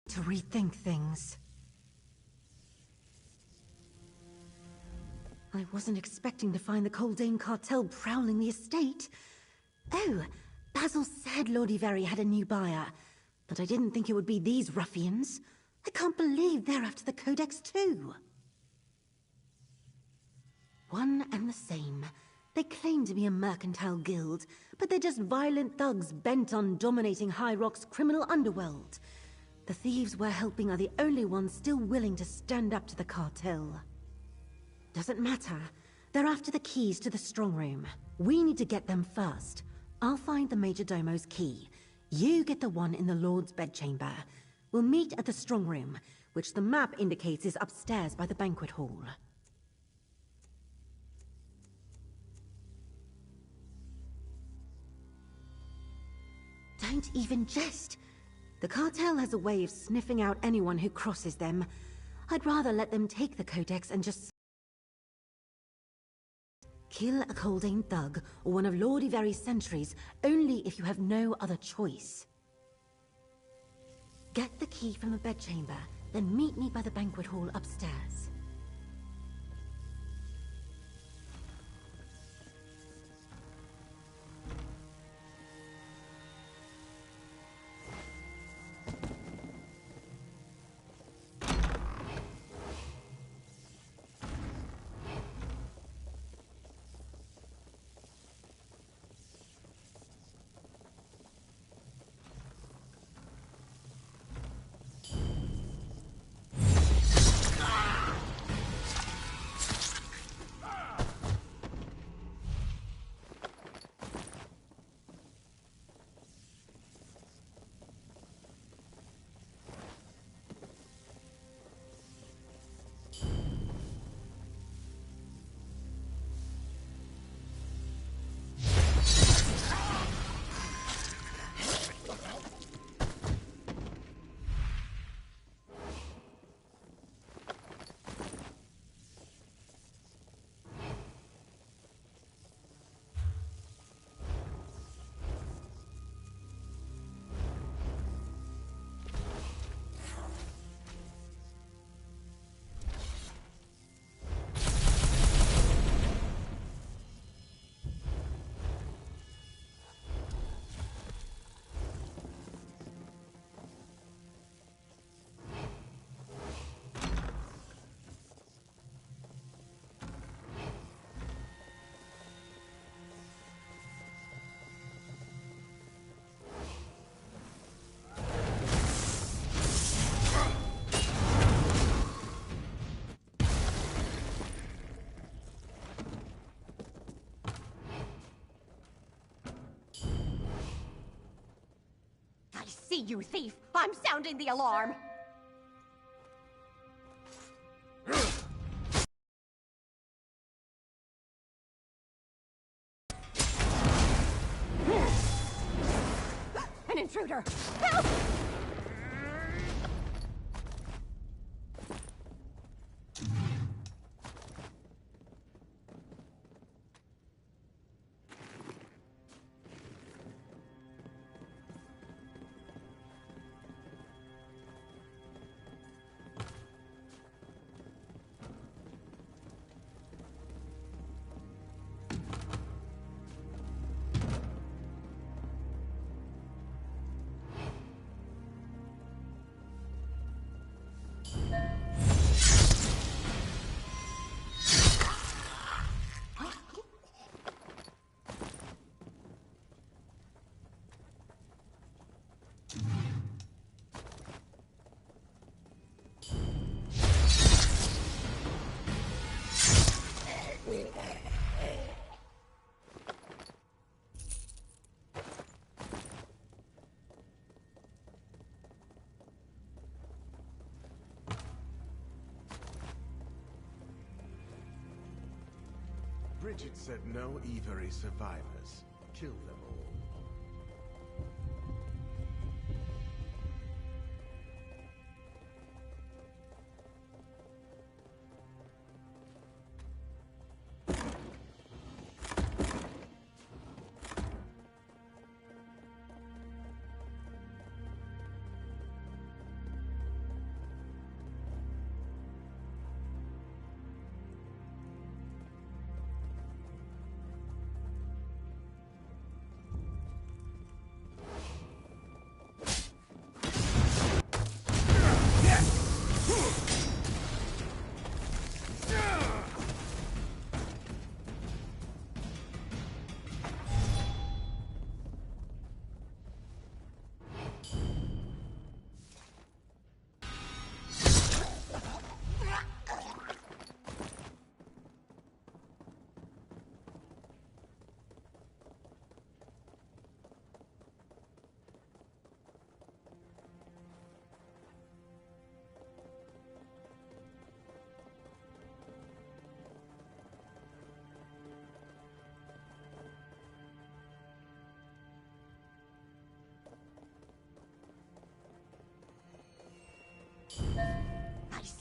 To rethink things. I wasn't expecting to find the Coldane cartel prowling the estate. Oh, Basil said Lord Ivery had a new buyer, but I didn't think it would be these ruffians. I can't believe they're after the Codex too. One and the same. They claim to be a mercantile guild, but they're just violent thugs bent on dominating High Rock's criminal underworld. The thieves we're helping are the only ones still willing to stand up to the cartel. Doesn't matter. They're after the keys to the strong room. We need to get them first. I'll find the Major Domo's key. You get the one in the Lord's bedchamber. We'll meet at the strong room, which the map indicates is upstairs by the banquet hall. Don't even jest. The cartel has a way of sniffing out anyone who crosses them. I'd rather let them take the Codex and just kill a Coldane thug or one of Lord Ivery's sentries only if you have no other choice. Get the key from the bedchamber, then meet me by the banquet hall upstairs. I see you, thief! I'm sounding the alarm! An intruder! Help! Bridget said no Ivery survivors. Kill them all.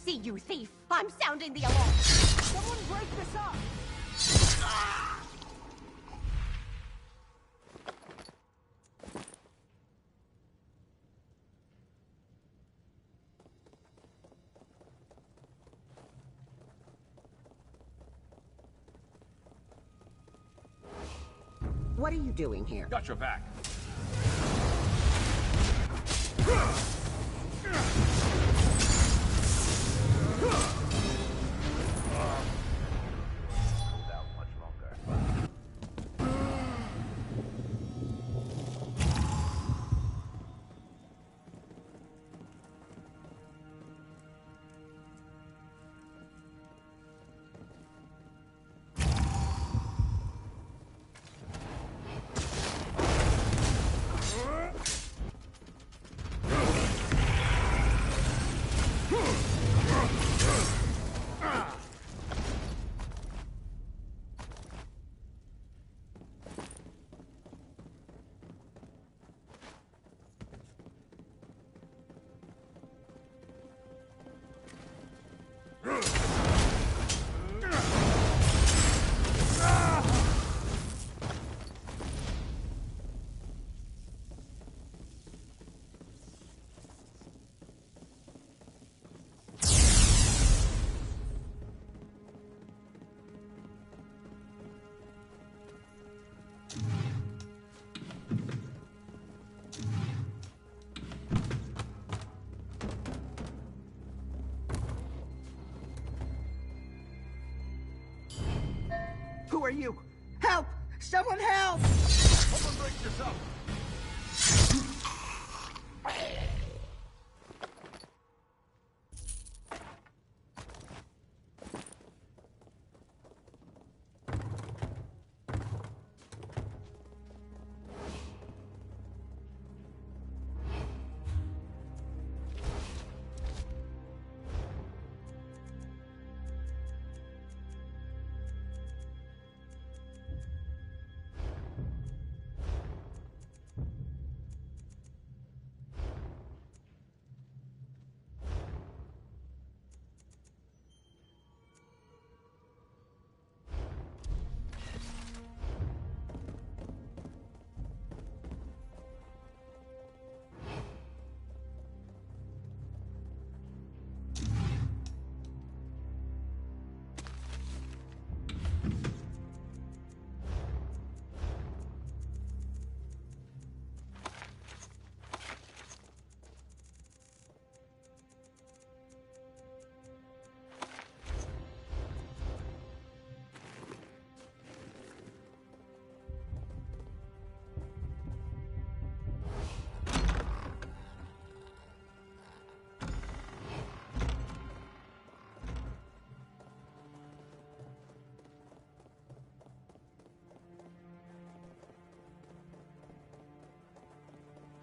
See, you thief! I'm sounding the alarm! Someone break this up! What are you doing here? Got your back. Without much longer. Who are you? Help! Someone help! Someone break this up.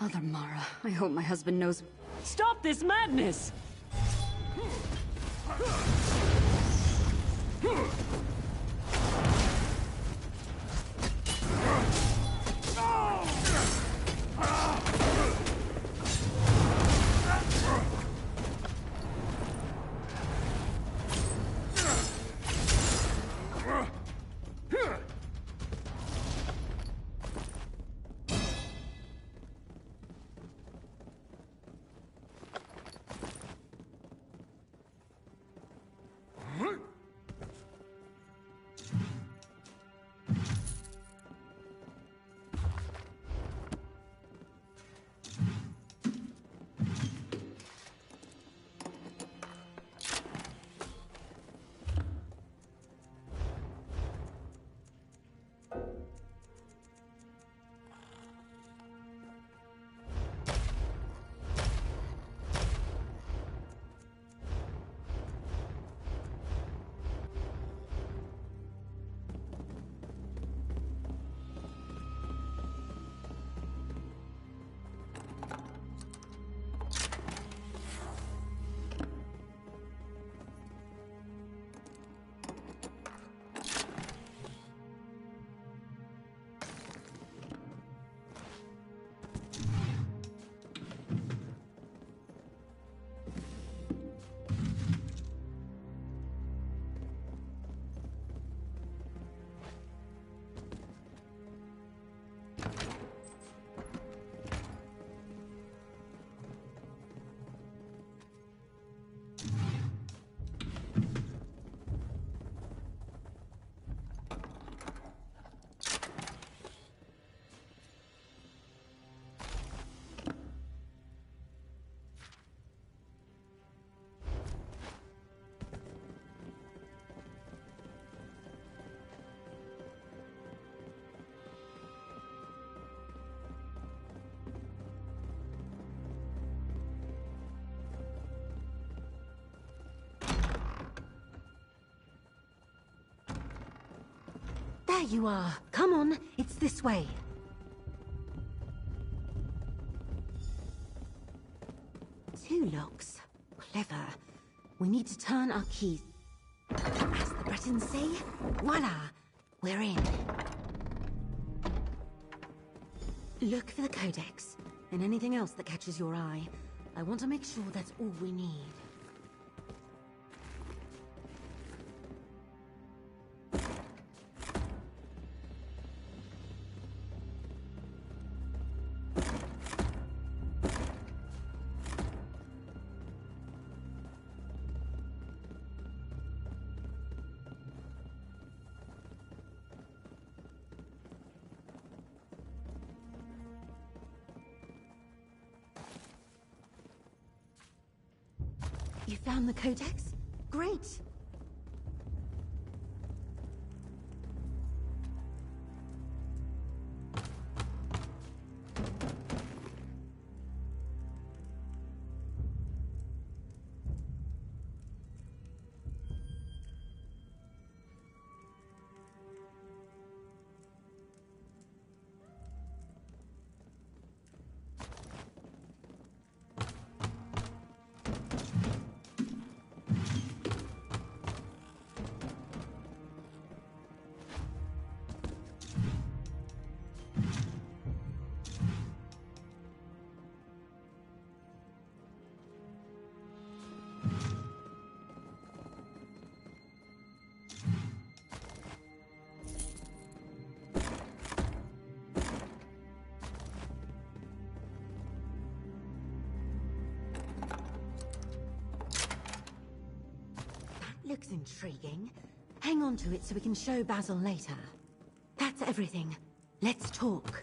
Mother Mara, I hope my husband knows. Stop this madness! There you are. Come on, it's this way. Two locks. Clever. We need to turn our keys. As the Bretons say, voila, we're in. Look for the codex, and anything else that catches your eye. I want to make sure that's all we need. You found the codex? Great! Looks intriguing. Hang on to it so we can show Basil later. That's everything. Let's talk.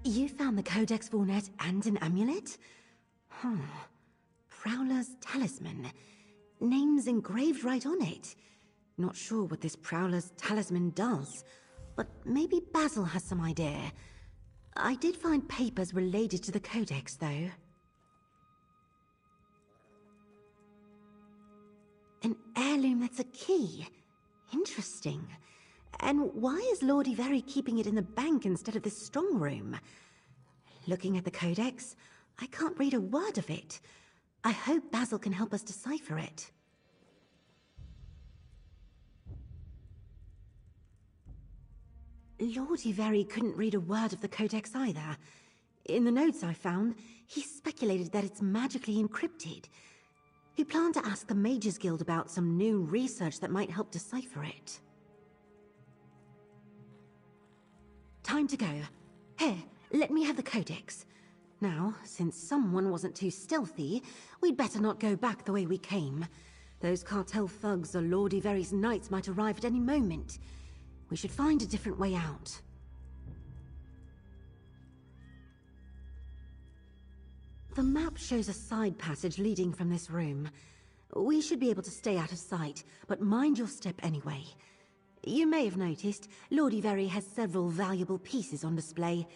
You found the Codex Vornet and an amulet? Huh. Prowler's Talisman. Name's engraved right on it. Not sure what this Prowler's Talisman does, but maybe Basil has some idea. I did find papers related to the Codex, though. An heirloom that's a key. Interesting. And why is Lord Iveri keeping it in the bank instead of this strong room? Looking at the Codex, I can't read a word of it. I hope Basil can help us decipher it. Lord Iveri couldn't read a word of the Codex either. In the notes I found, he speculated that it's magically encrypted. He planned to ask the Mages Guild about some new research that might help decipher it. Time to go. Here, let me have the Codex. Now, since someone wasn't too stealthy, we'd better not go back the way we came. Those cartel thugs or Lord Iveri's knights might arrive at any moment. We should find a different way out. The map shows a side passage leading from this room. We should be able to stay out of sight, but mind your step anyway. You may have noticed, Lord Iveri has several valuable pieces on display.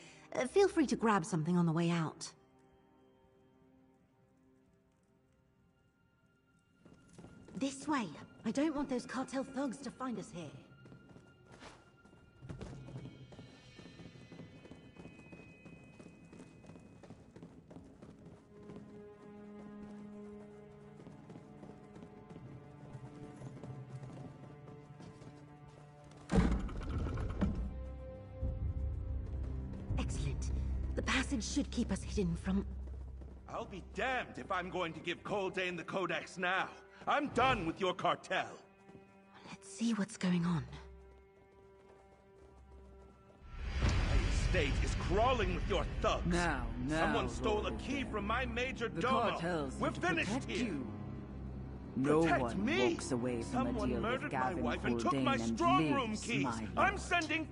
Feel free to grab something on the way out. This way. I don't want those cartel thugs to find us here. Excellent. The passage should keep us hidden from... I'll be damned if I'm going to give Coldane the Codex now. I'm done with your cartel. Let's see what's going on. My estate is crawling with your thugs. Now, Someone stole a Lord key Iveri. from my major The domo. cartels We're need to finished protect here. you. No Protect one me. walks away from Someone a deal with murdered my Gavin wife and took Coldane my and strong room lives, keys. my I'm lord. sending...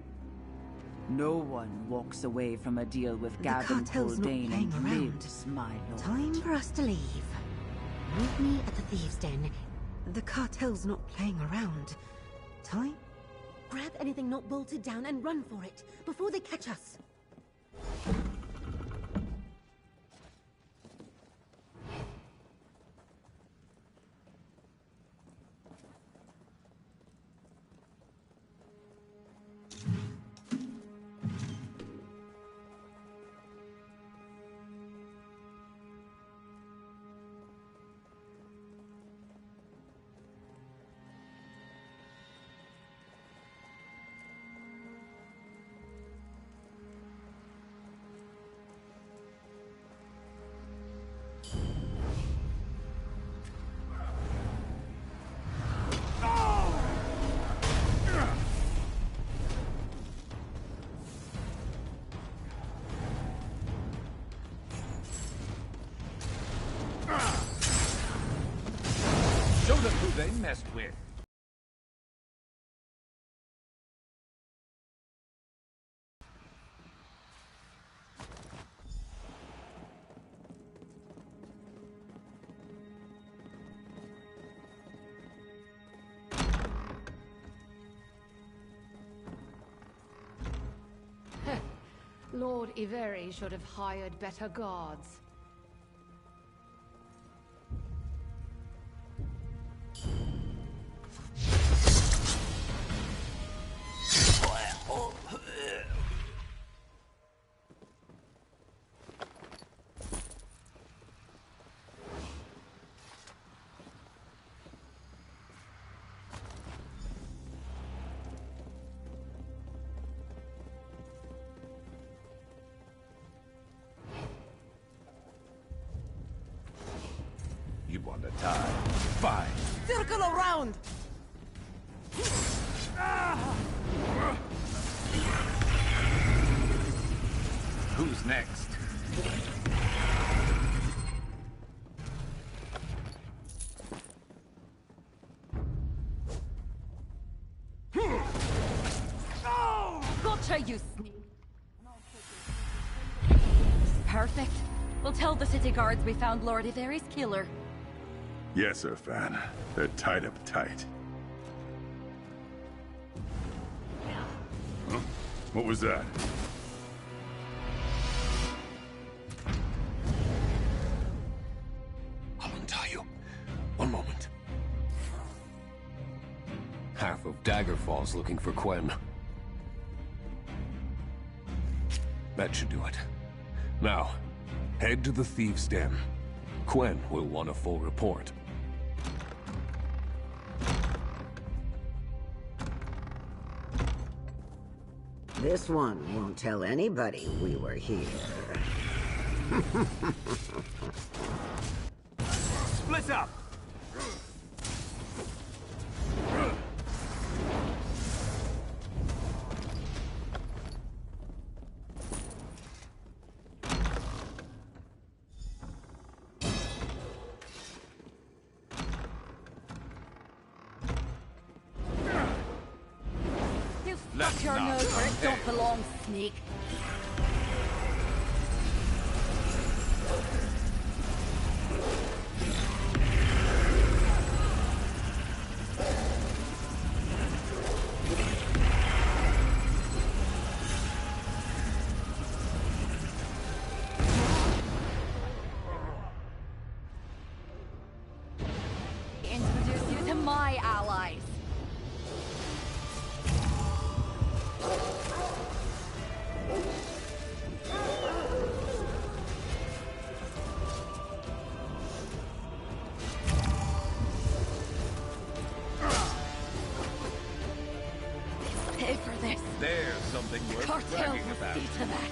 No one walks away from a deal with The Gavin cartel's not Haldane playing and around. lives, my lord. Time for us to leave. Meet me at the Thieves' Den. The cartel's not playing around. Time? Grab anything not bolted down and run for it, before they catch us. Show them who they messed with. Lord Iveri should have hired better guards. You want to die? Fine. Circle around! Who's next? Gotcha, you sneak! Perfect. We'll tell the city guards we found Lord Iveri's killer. Yes, Irfan. They're tied up tight. Huh? What was that? I'll untie you. One moment. Half of Daggerfall's looking for Quen. That should do it. Now, head to the Thieves' Den. Quen will want a full report. This one won't tell anybody we were here. Split up! You Let's stuck your knock nose where some it don't heads. belong, sneak. Introduce you to my allies. Pay for this. There's something worth Cartel bragging will about. see to that.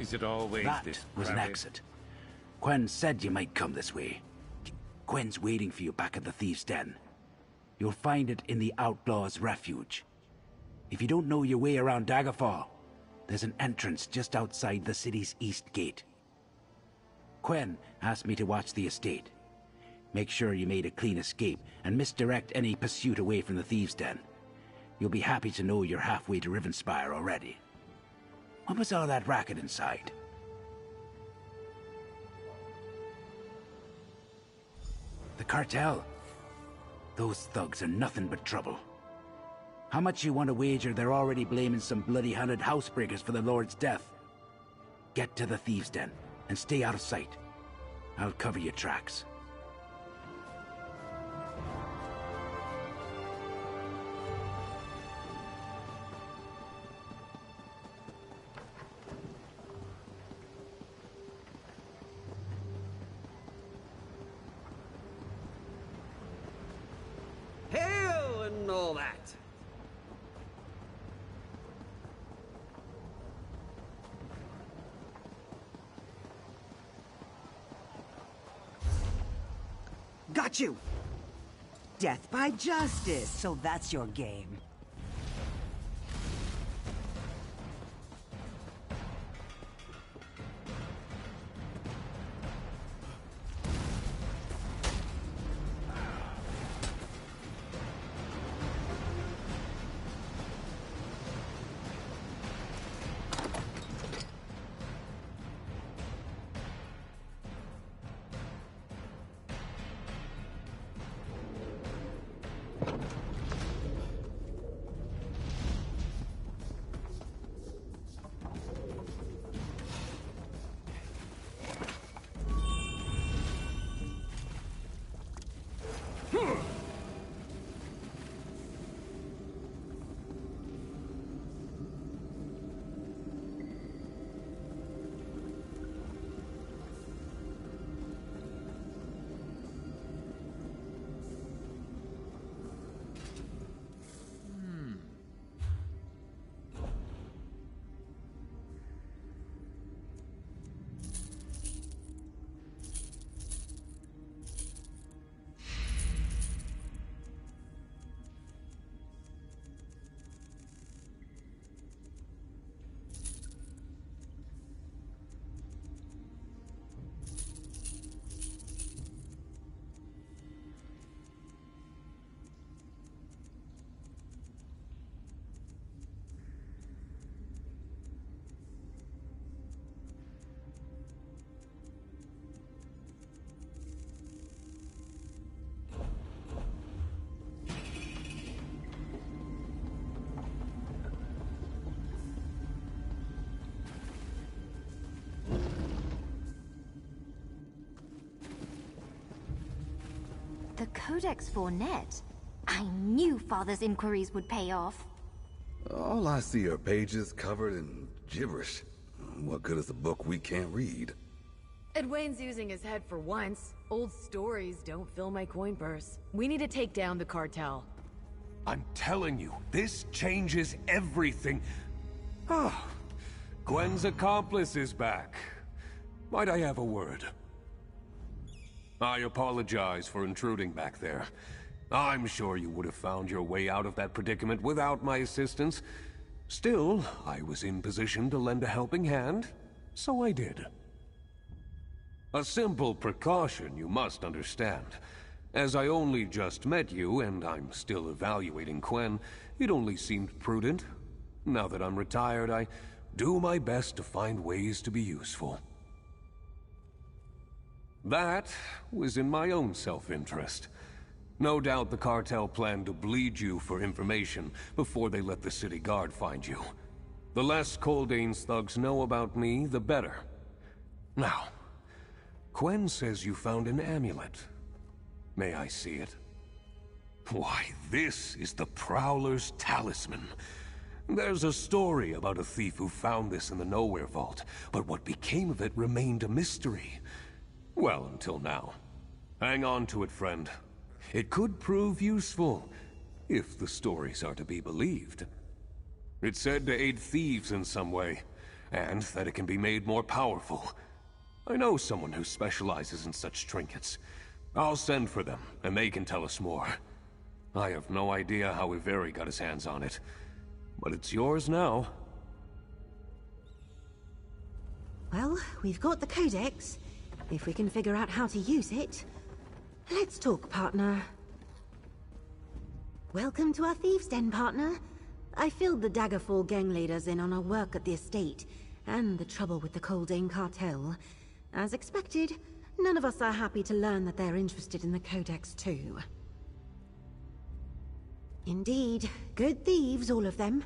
Is it always That this was an crowded? exit. Quen said you might come this way. Quen's waiting for you back at the Thieves' Den. You'll find it in the Outlaws' Refuge. If you don't know your way around Daggerfall, there's an entrance just outside the city's east gate. Quen asked me to watch the estate. Make sure you made a clean escape, and misdirect any pursuit away from the Thieves' Den. You'll be happy to know you're halfway to Rivenspire already. What was all that racket inside? The cartel. Those thugs are nothing but trouble. How much you want to wager they're already blaming some bloody hunted housebreakers for the Lord's death? Get to the Thieves' Den, and stay out of sight. I'll cover your tracks. Hail and all that. Got you! Death by justice, so that's your game. The Codex Fournette? I knew Father's inquiries would pay off. All I see are pages covered in gibberish. What good is a book we can't read? Edwayne's using his head for once. Old stories don't fill my coin purse. We need to take down the cartel. I'm telling you, this changes everything. Ah, Gwen's accomplice is back. Might I have a word? I apologize for intruding back there. I'm sure you would have found your way out of that predicament without my assistance. Still, I was in position to lend a helping hand, so I did. A simple precaution, you must understand. As I only just met you, and I'm still evaluating Quen, it only seemed prudent. Now that I'm retired, I do my best to find ways to be useful. That was in my own self-interest. No doubt the cartel planned to bleed you for information before they let the city guard find you. The less Coldane's thugs know about me, the better. Now, Quen says you found an amulet. May I see it? Why, this is the Prowler's talisman. There's a story about a thief who found this in the Nowhere Vault, but what became of it remained a mystery. Well, until now. Hang on to it, friend. It could prove useful, if the stories are to be believed. It's said to aid thieves in some way, and that it can be made more powerful. I know someone who specializes in such trinkets. I'll send for them, and they can tell us more. I have no idea how Iveri got his hands on it, but it's yours now. Well, we've got the Codex. If we can figure out how to use it. Let's talk, partner. Welcome to our Thieves' Den, partner. I filled the Daggerfall gang leaders in on our work at the estate, and the trouble with the Coldane cartel. As expected, none of us are happy to learn that they're interested in the Codex too. Indeed, good thieves, all of them,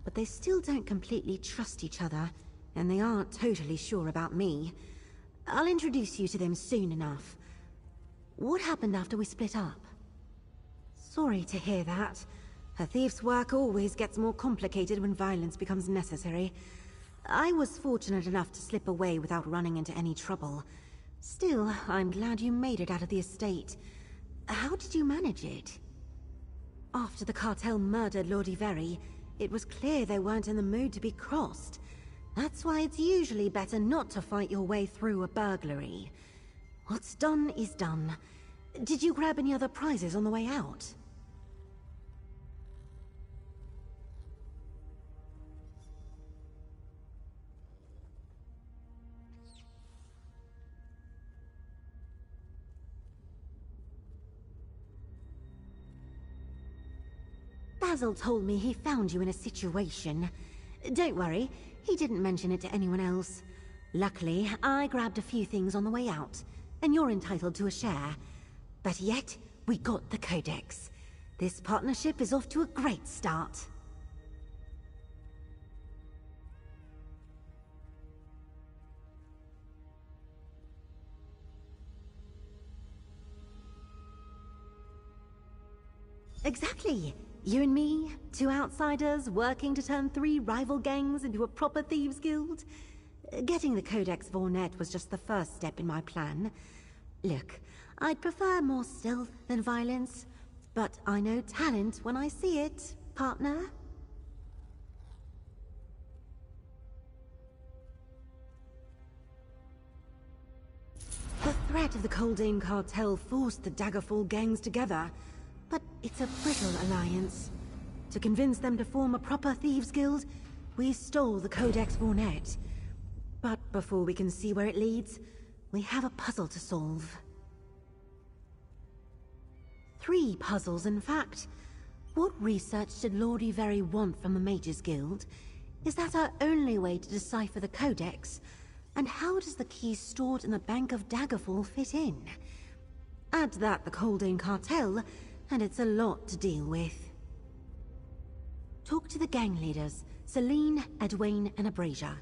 but they still don't completely trust each other, and they aren't totally sure about me. I'll introduce you to them soon enough. What happened after we split up? Sorry to hear that. A thief's work always gets more complicated when violence becomes necessary. I was fortunate enough to slip away without running into any trouble. Still, I'm glad you made it out of the estate. How did you manage it? After the cartel murdered Lord Iveri, it was clear they weren't in the mood to be crossed. That's why it's usually better not to fight your way through a burglary. What's done is done. Did you grab any other prizes on the way out? Basil told me he found you in a situation. Don't worry, he didn't mention it to anyone else. Luckily, I grabbed a few things on the way out, and you're entitled to a share. But yet, we got the Codex. This partnership is off to a great start. Exactly. You and me, two outsiders working to turn 3 rival gangs into a proper thieves guild. Getting the Codex Vornet was just the first step in my plan. Look, I'd prefer more stealth than violence, but I know talent when I see it, partner. The threat of the Coldane cartel forced the Daggerfall gangs together. But it's a brittle alliance. To convince them to form a proper thieves guild, we stole the Codex Vornet. But before we can see where it leads, we have a puzzle to solve. 3 puzzles, in fact. What research did Lord Iveri want from the Mages Guild? Is that our only way to decipher the Codex? And how does the key stored in the Bank of Daggerfall fit in? Add to that the Coldane cartel, and it's a lot to deal with. Talk to the gang leaders, Celine, Edwayne, and Abrasia.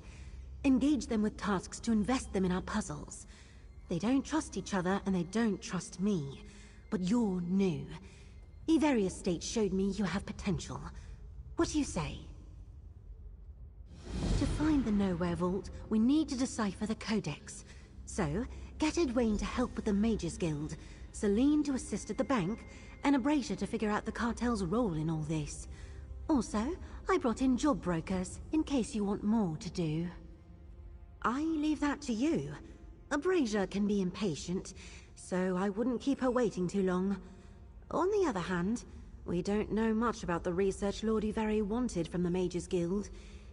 Engage them with tasks to invest them in our puzzles. They don't trust each other, and they don't trust me. But you're new. Iveri Estate showed me you have potential. What do you say? To find the Nowhere Vault, we need to decipher the Codex. So, get Edwayne to help with the Mages Guild, Celine to assist at the bank, and Abrasia to figure out the cartel's role in all this. Also, I brought in job brokers, in case you want more to do. I leave that to you. Abrasia can be impatient, so I wouldn't keep her waiting too long. On the other hand, we don't know much about the research Lord Iveri wanted from the Mages Guild.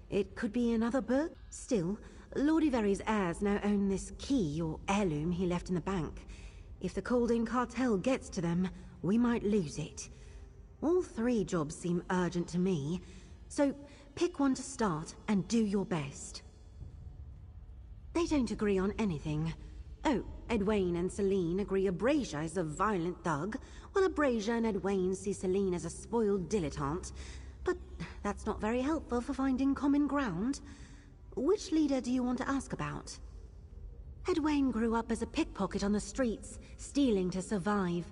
It could be another book. Still, Lord Iveri's heirs now own this key or heirloom he left in the bank. If the Coldane cartel gets to them, we might lose it. All 3 jobs seem urgent to me, so pick one to start and do your best. They don't agree on anything. Oh, Edwayne and Celine agree Abrasia is a violent thug, while Abrasia and Edwayne see Celine as a spoiled dilettante. But that's not very helpful for finding common ground. Which leader do you want to ask about? Edwayne grew up as a pickpocket on the streets, stealing to survive.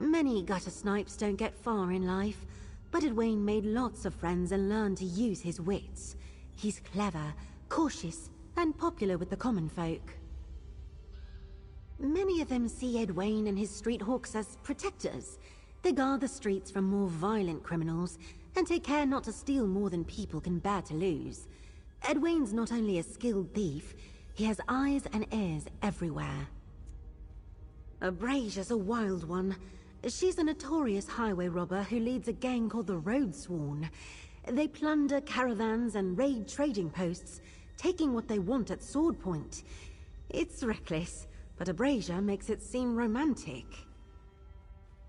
Many gutter snipes don't get far in life, but Edwayne made lots of friends and learned to use his wits. He's clever, cautious, and popular with the common folk. Many of them see Edwayne and his street hawks as protectors. They guard the streets from more violent criminals, and take care not to steal more than people can bear to lose. Edwayne's not only a skilled thief, He has eyes and ears everywhere. Abrasia's a wild one. She's a notorious highway robber who leads a gang called the Roadsworn. They plunder caravans and raid trading posts, taking what they want at sword point. It's reckless, but Abrasia makes it seem romantic.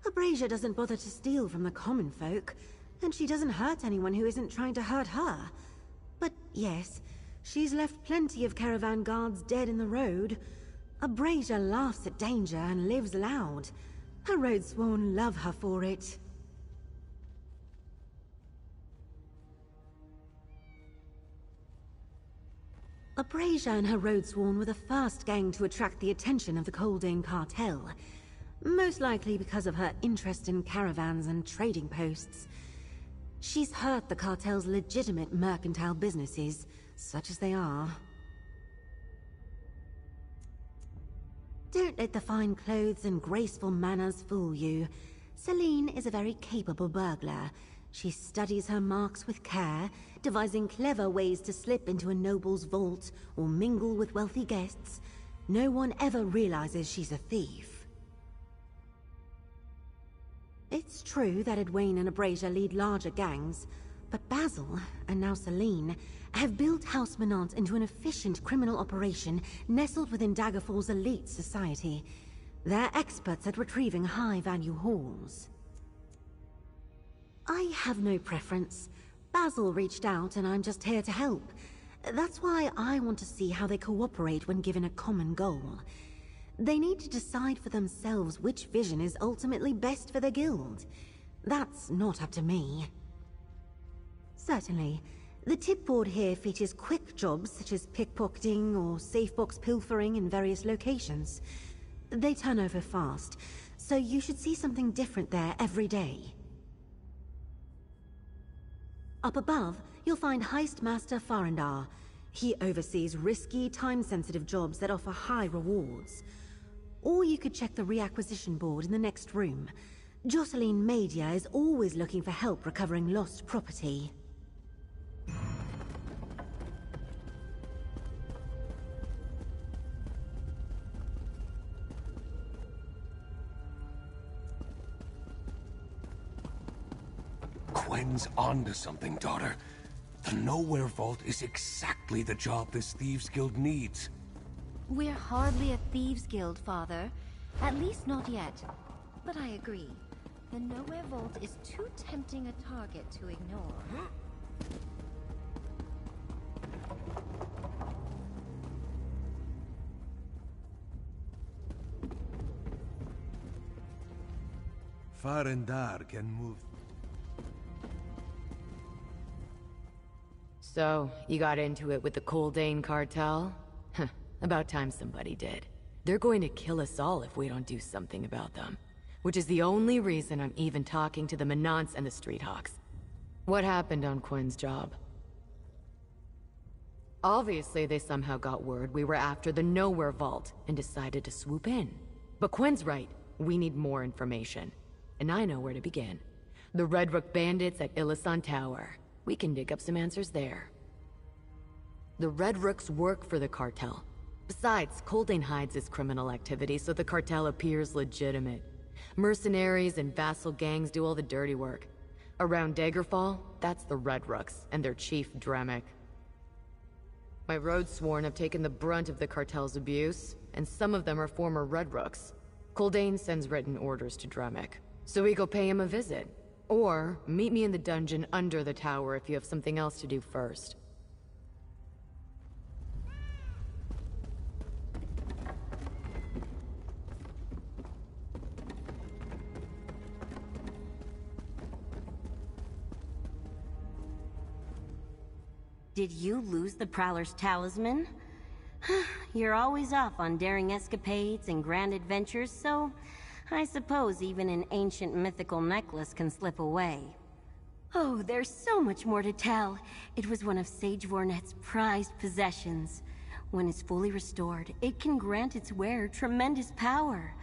Abrasia doesn't bother to steal from the common folk, and she doesn't hurt anyone who isn't trying to hurt her. But yes, she's left plenty of caravan guards dead in the road. Abrasia laughs at danger and lives loud. Her Roadsworn love her for it. Abrasia and her Roadsworn were the first gang to attract the attention of the Coldane cartel. Most likely because of her interest in caravans and trading posts. She's hurt the cartel's legitimate mercantile businesses, such as they are. Don't let the fine clothes and graceful manners fool you. Celine is a very capable burglar. She studies her marks with care, devising clever ways to slip into a noble's vault or mingle with wealthy guests. No one ever realizes she's a thief. It's true that Edwayne and Abrasia lead larger gangs, but Basil, and now Celine, have built House Menant into an efficient criminal operation nestled within Daggerfall's elite society. They're experts at retrieving high-value hauls. I have no preference. Basil reached out and I'm just here to help. That's why I want to see how they cooperate when given a common goal. They need to decide for themselves which vision is ultimately best for the guild. That's not up to me. Certainly. The tip board here features quick jobs such as pickpocketing or safe box pilfering in various locations. They turn over fast, so you should see something different there every day. Up above, you'll find Heist Master Farandar. He oversees risky, time-sensitive jobs that offer high rewards. Or you could check the reacquisition board in the next room. Jocelyn Media is always looking for help recovering lost property. Gwen's onto something, daughter. The Nowhere Vault is exactly the job this Thieves Guild needs. We're hardly a Thieves Guild, Father. At least not yet. But I agree. The Nowhere Vault is too tempting a target to ignore. Farandar can move. So, you got into it with the Coldane cartel? Huh, about time somebody did. They're going to kill us all if we don't do something about them. Which is the only reason I'm even talking to the Menants and the Street Hawks. What happened on Quinn's job? Obviously, they somehow got word we were after the Nowhere Vault and decided to swoop in. But Quinn's right. We need more information. And I know where to begin. The Red Rook bandits at Illisan Tower. We can dig up some answers there. The Red Rooks work for the cartel. Besides, Coldane hides his criminal activity so the cartel appears legitimate. Mercenaries and vassal gangs do all the dirty work. Around Daggerfall, that's the Red Rooks and their chief, Dremic. My Roadsworn have taken the brunt of the cartel's abuse, and some of them are former Red Rooks. Coldane sends written orders to Dremic, so we go pay him a visit. Or, meet me in the dungeon under the tower if you have something else to do first. Did you lose the Prowler's talisman? You're always off on daring escapades and grand adventures, so I suppose even an ancient mythical necklace can slip away. Oh, there's so much more to tell. It was one of Sage Vornet's prized possessions. When it's fully restored, it can grant its wearer tremendous power.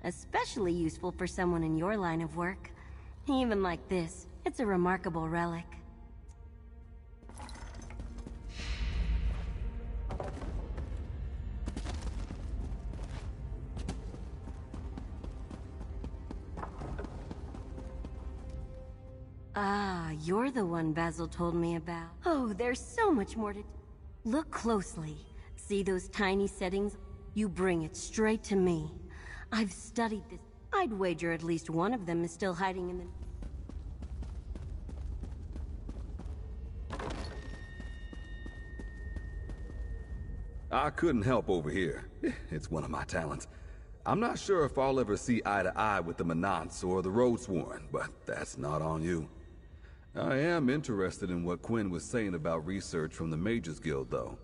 Especially useful for someone in your line of work. Even like this, it's a remarkable relic. Ah, you're the one Basil told me about. Oh, there's so much more to... Look closely. See those tiny settings? You bring it straight to me. I've studied this. I'd wager at least one of them is still hiding in the... I couldn't help over here. It's one of my talents. I'm not sure if I'll ever see eye to eye with the Menants or the Roadsworn, but that's not on you. I am interested in what Quinn was saying about research from the Mages Guild, though.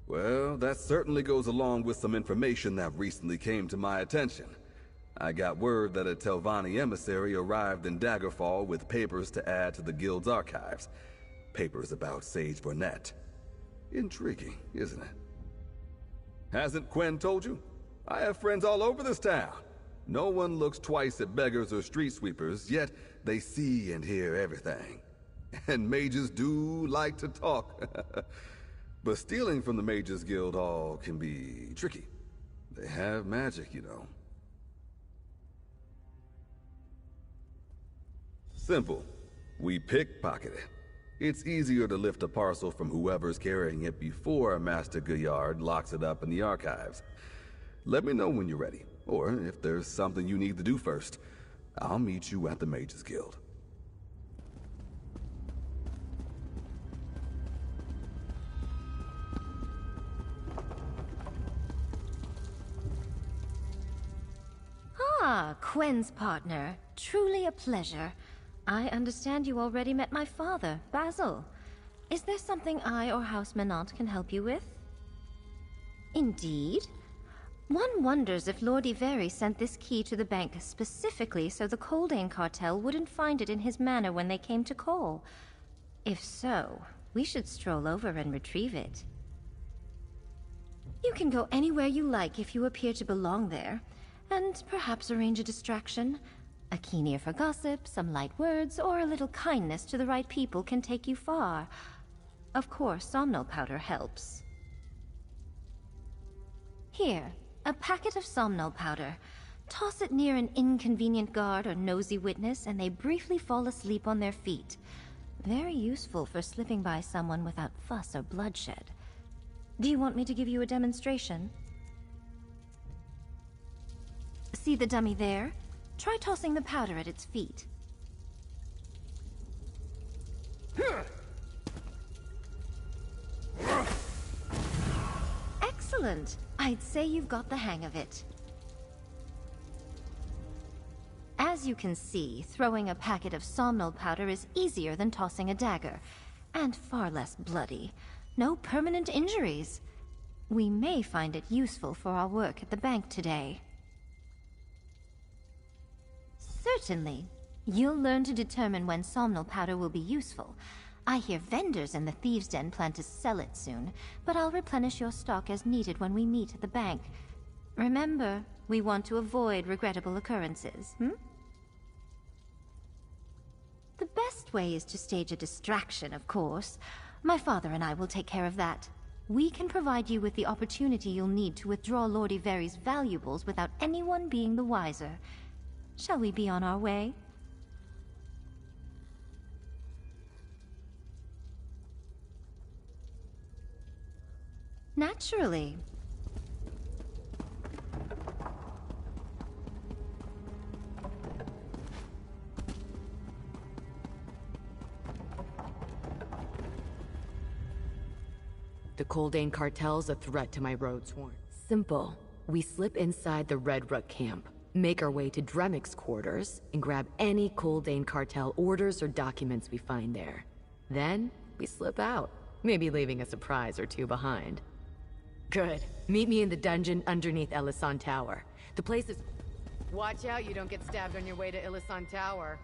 Well, that certainly goes along with some information that recently came to my attention. I got word that a Telvanni emissary arrived in Daggerfall with papers to add to the Guild's archives. Papers about Sage Burnett. Intriguing, isn't it? Hasn't Quinn told you? I have friends all over this town. No one looks twice at beggars or street sweepers, yet they see and hear everything. And mages do like to talk. But stealing from the Mages Guild Hall can be tricky. They have magic, you know. Simple. We pickpocket it. It's easier to lift a parcel from whoever's carrying it before Master Gaillard locks it up in the archives. Let me know when you're ready, or if there's something you need to do first. I'll meet you at the Mages Guild. Ah, Quen's partner. Truly a pleasure. I understand you already met my father, Basil. Is there something I or House Menant can help you with? Indeed. One wonders if Lord Iveri sent this key to the bank specifically so the Coldane cartel wouldn't find it in his manor when they came to call. If so, we should stroll over and retrieve it. You can go anywhere you like if you appear to belong there, and perhaps arrange a distraction. A keen ear for gossip, some light words, or a little kindness to the right people can take you far. Of course, somnol powder helps. Here, a packet of somnol powder. Toss it near an inconvenient guard or nosy witness, and they briefly fall asleep on their feet. Very useful for slipping by someone without fuss or bloodshed. Do you want me to give you a demonstration? See the dummy there? Try tossing the powder at its feet. Excellent! I'd say you've got the hang of it. As you can see, throwing a packet of somnol powder is easier than tossing a dagger, and far less bloody. No permanent injuries. We may find it useful for our work at the bank today. Certainly. You'll learn to determine when somnol powder will be useful. I hear vendors in the Thieves' Den plan to sell it soon, but I'll replenish your stock as needed when we meet at the bank. Remember, we want to avoid regrettable occurrences, The best way is to stage a distraction, of course. My father and I will take care of that. We can provide you with the opportunity you'll need to withdraw Lord Iveri's valuables without anyone being the wiser. Shall we be on our way? Naturally. The Coldane cartel's a threat to my Roadsworn. Simple. We slip inside the Red Rook camp, make our way to Dremic's quarters, and grab any Coldane cartel orders or documents we find there. Then, we slip out, maybe leaving a surprise or two behind. Good. Meet me in the dungeon underneath Ellison Tower. The place is... Watch out you don't get stabbed on your way to Ellison Tower.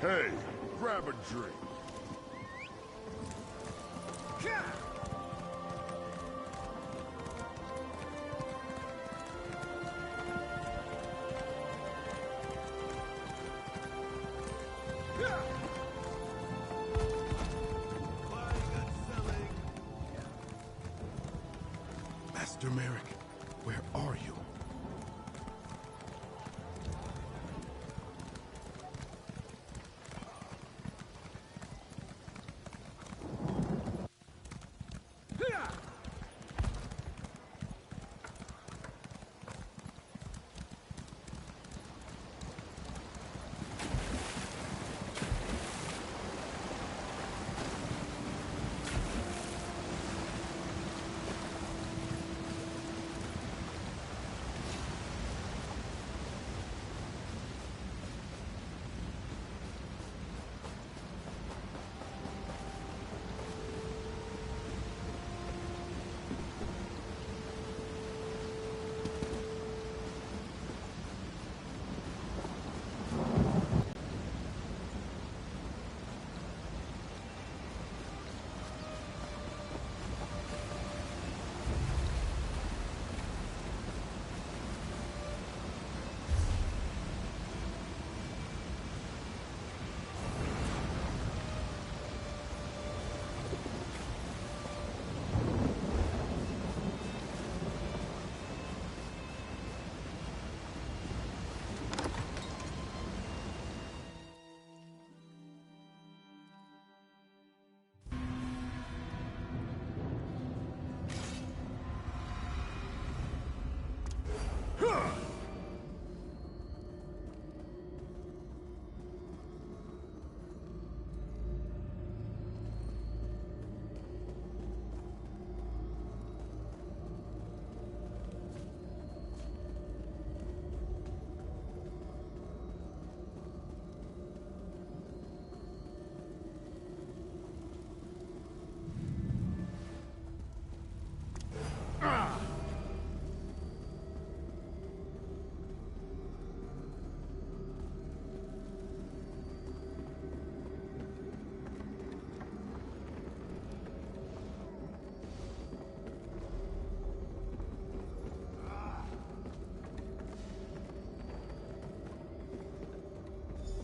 Hey, grab a drink. Master Merrick, where are you?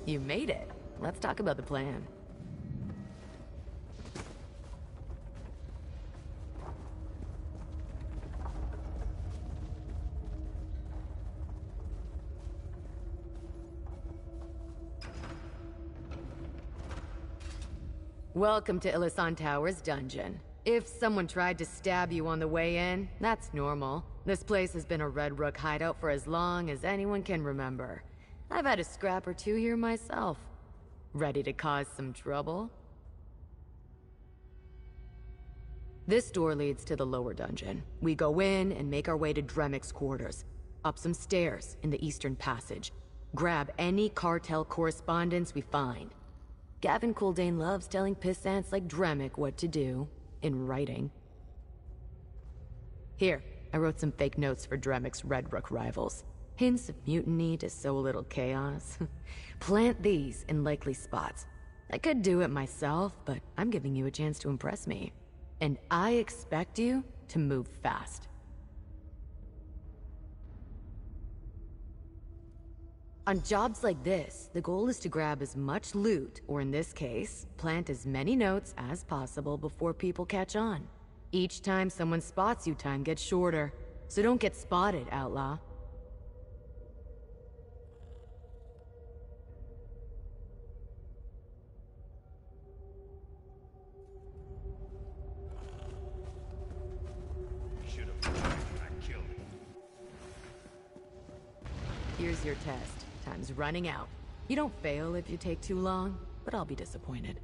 You made it. Let's talk about the plan. Welcome to Illisan Tower's dungeon. If someone tried to stab you on the way in, that's normal. This place has been a Red Rook hideout for as long as anyone can remember. I've had a scrap or two here myself. Ready to cause some trouble? This door leads to the lower dungeon. We go in and make our way to Dremic's quarters. Up some stairs in the eastern passage. Grab any cartel correspondence we find. Gavin Kuldane loves telling pissants like Dremic what to do, in writing. Here, I wrote some fake notes for Dremic's Red Rook rivals. Hints of mutiny to sow a little chaos. Plant these in likely spots. I could do it myself, but I'm giving you a chance to impress me. And I expect you to move fast. On jobs like this, the goal is to grab as much loot, or in this case, plant as many notes as possible before people catch on. Each time someone spots you, time gets shorter. So don't get spotted, outlaw. Here's your test. Time's running out. You don't fail if you take too long, but I'll be disappointed.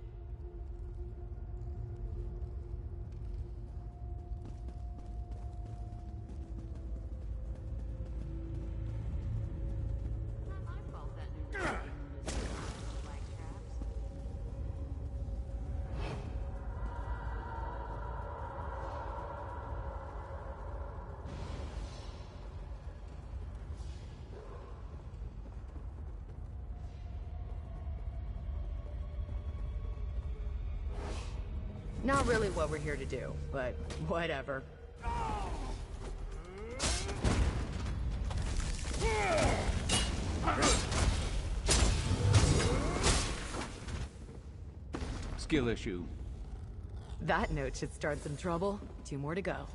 Not really what we're here to do, but whatever. Skill issue. That note should start some trouble. 2 more to go.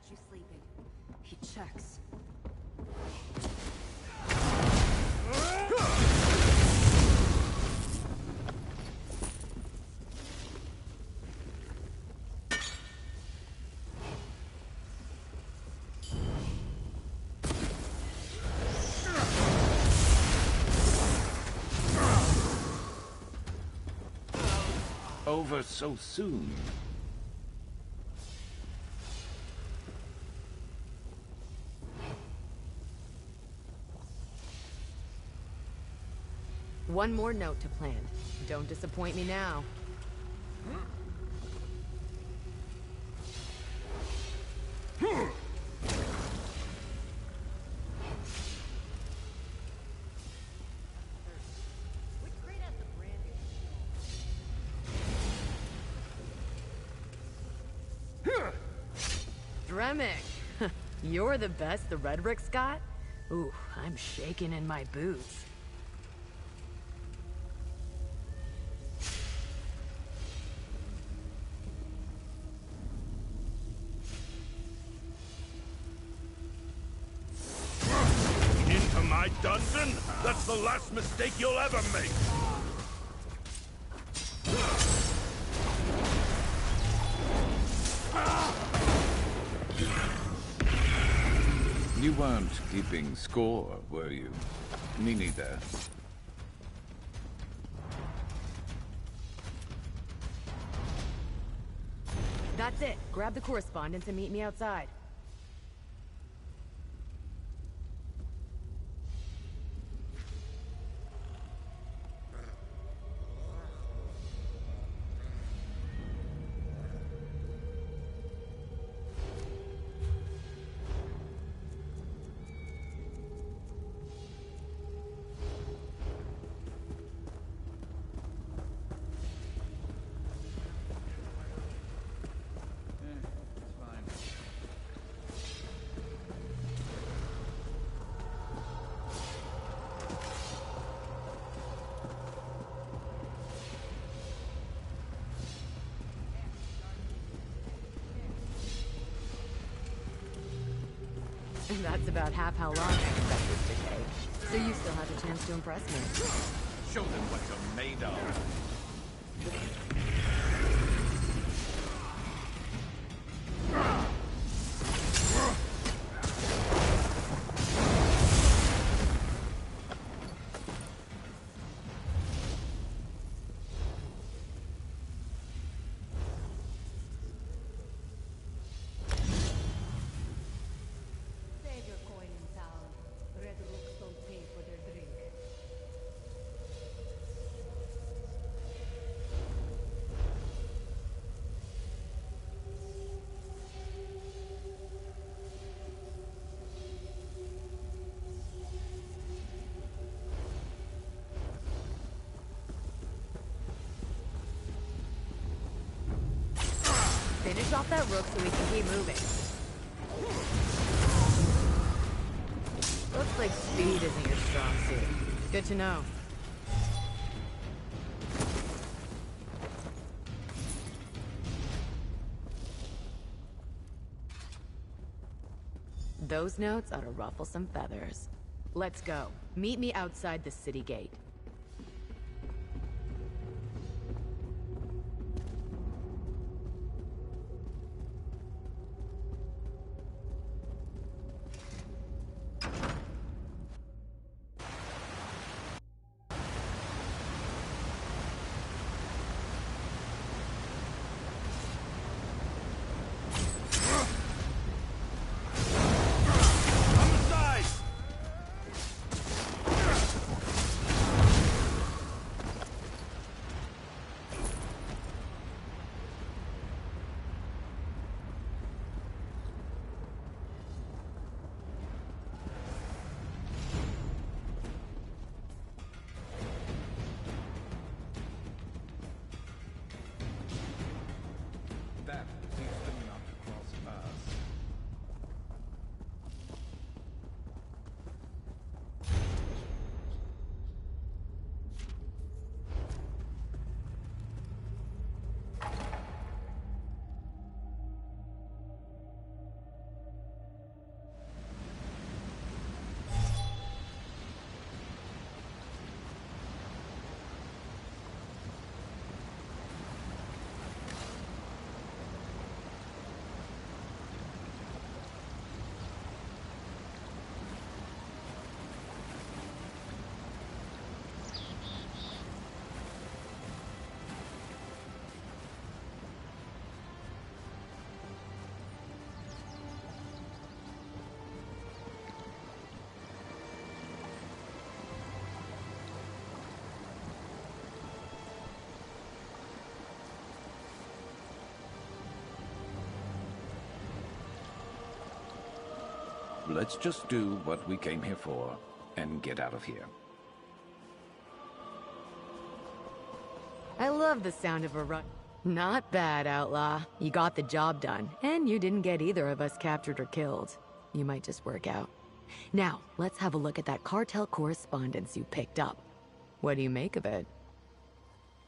You sleeping. He checks. Over so soon. One more note to plan. Don't disappoint me now. Dremic, you're the best the Redrick's got? Ooh, I'm shaking in my boots. Into my dungeon? That's the last mistake you'll ever make! You weren't keeping score, were you? Me neither. That's it. Grab the correspondence and meet me outside. That's about half how long I expect this to take. So you still have a chance to impress me. Show them what you're made of. Save your coin in town. Red Rooks don't pay for their drink. Finish off that rook so we can keep moving. Looks like speed isn't your strong suit. Good to know. Those notes ought to ruffle some feathers. Let's go. Meet me outside the city gate. Let's just do what we came here for and get out of here. I love the sound of a run. Not bad, Outlaw. You got the job done, and you didn't get either of us captured or killed. You might just work out. Now, let's have a look at that cartel correspondence you picked up. What do you make of it?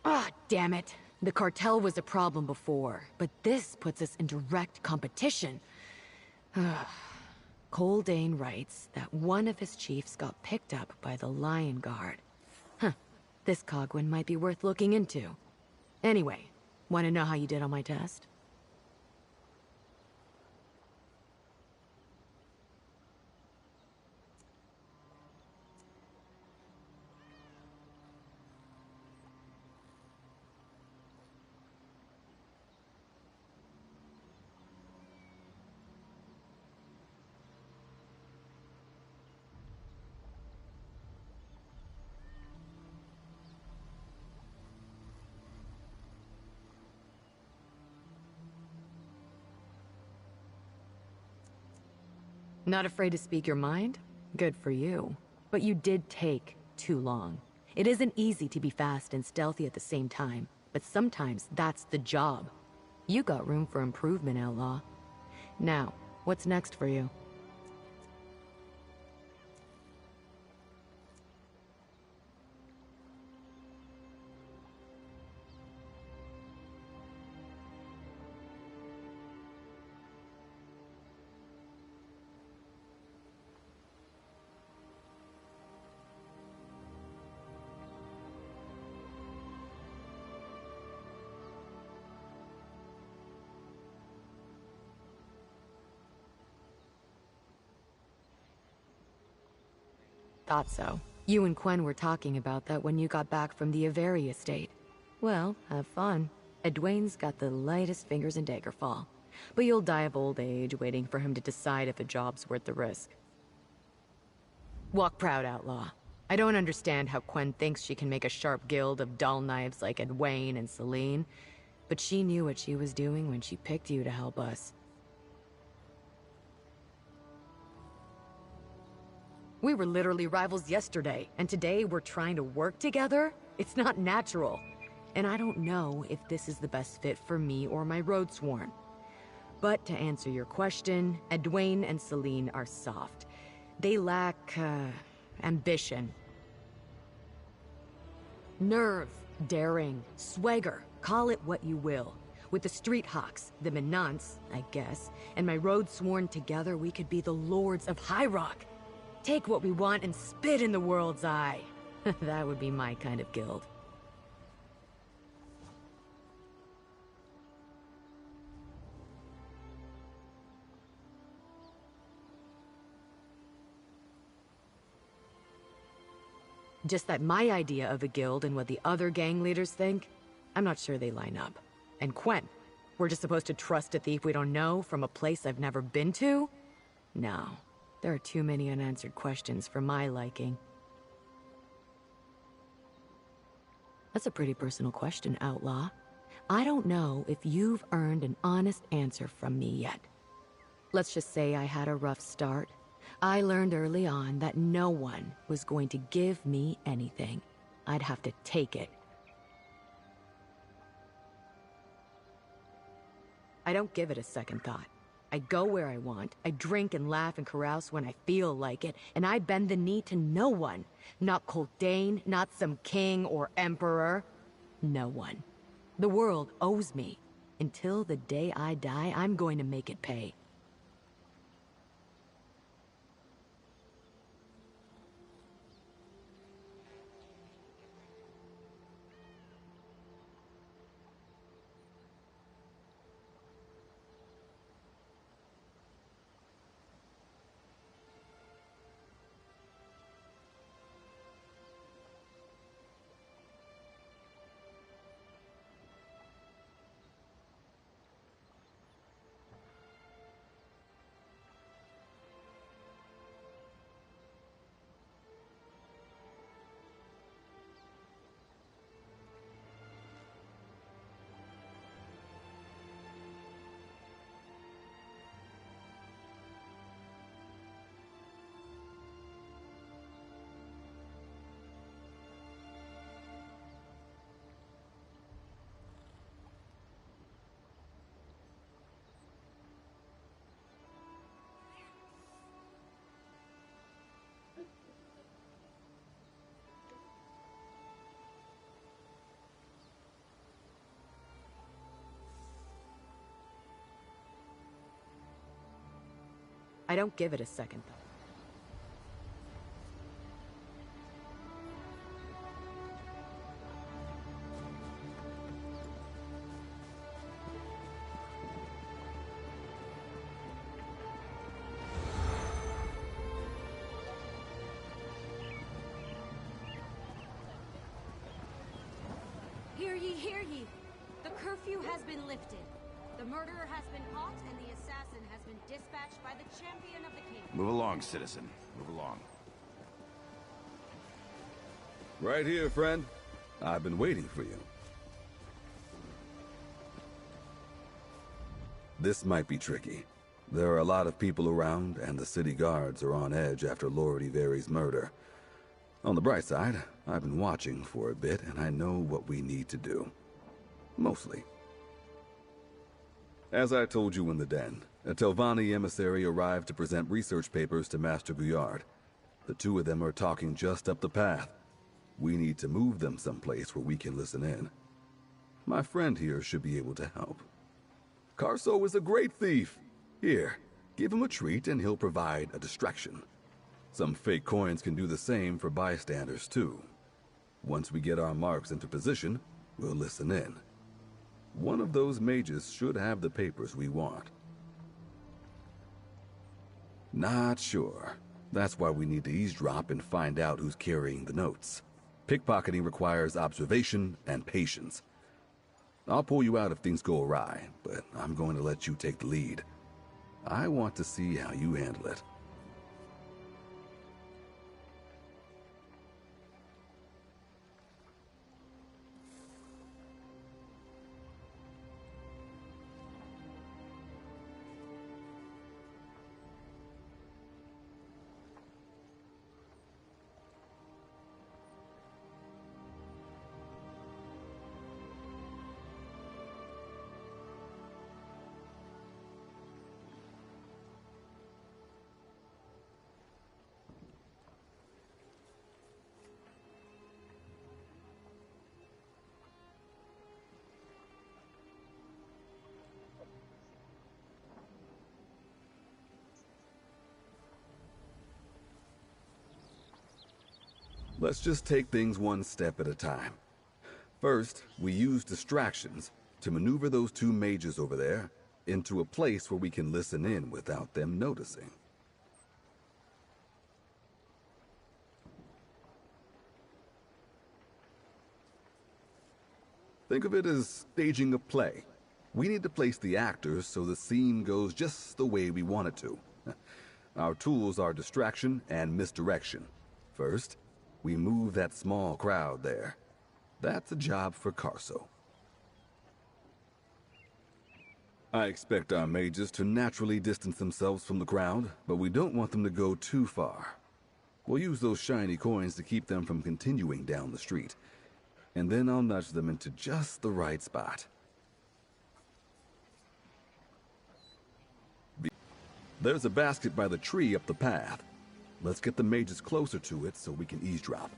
Ah, damn it. The cartel was a problem before, but this puts us in direct competition. Cole Dane writes that one of his chiefs got picked up by the Lion Guard. This Cogwin might be worth looking into. Anyway, want to know how you did on my test? Not afraid to speak your mind? Good for you. But you did take too long. It isn't easy to be fast and stealthy at the same time, but sometimes that's the job. You got room for improvement, Outlaw. Now, what's next for you? Thought so. You and Quen were talking about that when you got back from the Avery estate. Well, have fun. Edwaine's got the lightest fingers in Daggerfall. But you'll die of old age waiting for him to decide if a job's worth the risk. Walk proud, Outlaw. I don't understand how Quen thinks she can make a sharp guild of dull knives like Edwaine and Celine, but she knew what she was doing when she picked you to help us. We were literally rivals yesterday, and today we're trying to work together? It's not natural. And I don't know if this is the best fit for me or my Roadsworn. But to answer your question, Edwaine and Celine are soft. They lack, ambition. Nerve, daring, swagger, call it what you will. With the Street Hawks, the Menants, I guess, and my Roadsworn together, we could be the Lords of High Rock. Take what we want and spit in the world's eye. That would be my kind of guild. Just that my idea of a guild and what the other gang leaders think, I'm not sure they line up. And Quen, we're just supposed to trust a thief we don't know from a place I've never been to? No. There are too many unanswered questions for my liking. That's a pretty personal question, Outlaw. I don't know if you've earned an honest answer from me yet. Let's just say I had a rough start. I learned early on that no one was going to give me anything. I'd have to take it. I don't give it a second thought. I go where I want, I drink and laugh and carouse when I feel like it, and I bend the knee to no one. Not Cole Dane, not some king or emperor. No one. The world owes me. Until the day I die, I'm going to make it pay. I don't give it a second thought. Hear ye, hear ye! The curfew has been lifted. The murderer has been caught, and the assassin has been dispatched by the champion of the king. Move along, citizen. Move along. Right here, friend. I've been waiting for you. This might be tricky. There are a lot of people around, and the city guards are on edge after Lord Iveri's murder. On the bright side, I've been watching for a bit, and I know what we need to do. Mostly. As I told you in the den, a Telvanni emissary arrived to present research papers to Master Guyard. The two of them are talking just up the path. We need to move them someplace where we can listen in. My friend here should be able to help. Carso is a great thief. Here, give him a treat and he'll provide a distraction. Some fake coins can do the same for bystanders too. Once we get our marks into position, we'll listen in. One of those mages should have the papers we want. Not sure. That's why we need to eavesdrop and find out who's carrying the notes. Pickpocketing requires observation and patience. I'll pull you out if things go awry, but I'm going to let you take the lead. I want to see how you handle it. Let's just take things one step at a time. First, we use distractions to maneuver those two mages over there into a place where we can listen in without them noticing. Think of it as staging a play. We need to place the actors so the scene goes just the way we want it to. Our tools are distraction and misdirection. First, we move that small crowd there. That's a job for Carso. I expect our mages to naturally distance themselves from the crowd, but we don't want them to go too far. We'll use those shiny coins to keep them from continuing down the street. And then I'll nudge them into just the right spot. There's a basket by the tree up the path. Let's get the mages closer to it so we can eavesdrop.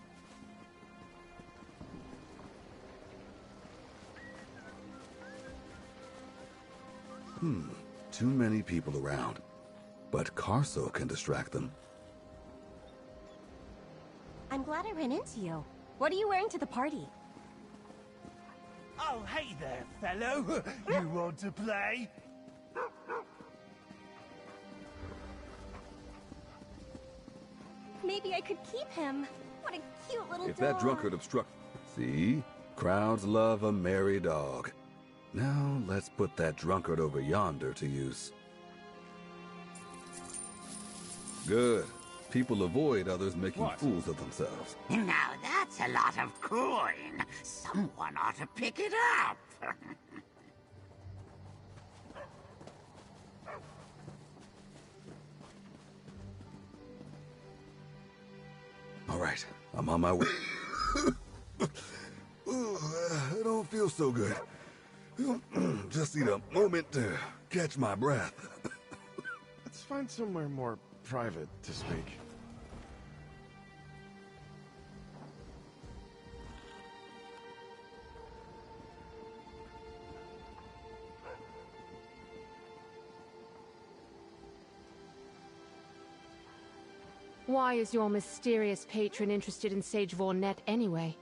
Too many people around. But Carso can distract them. I'm glad I ran into you. What are you wearing to the party? Oh, hey there, fellow. You want to play? Maybe I could keep him. What a cute little If dog. that drunkard obstruct... See? Crowds love a merry dog. Now, let's put that drunkard over yonder to use. Good. People avoid others making fools of themselves. Now that's a lot of coin. Someone ought to pick it up. All right, I'm on my way. I don't feel so good. Just need a moment to catch my breath. Let's find somewhere more private to speak. Why is your mysterious patron interested in Sage Vornet anyway?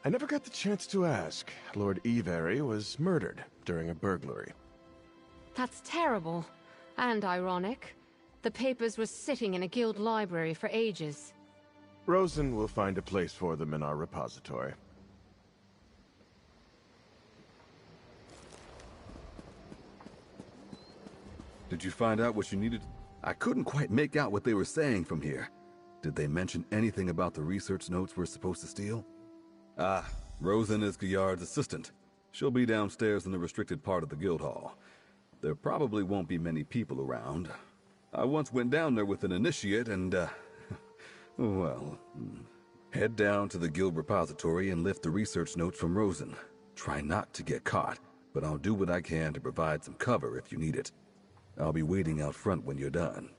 I never got the chance to ask. Lord Every was murdered during a burglary. That's terrible. And ironic. The papers were sitting in a guild library for ages. Rosen will find a place for them in our repository. Did you find out what you needed? I couldn't quite make out what they were saying from here. Did they mention anything about the research notes we're supposed to steal? Ah, Rosen is Guyard's assistant. She'll be downstairs in the restricted part of the guild hall. There probably won't be many people around. I once went down there with an initiate and, well, head down to the guild repository and lift the research notes from Rosen. Try not to get caught, but I'll do what I can to provide some cover if you need it. I'll be waiting out front when you're done.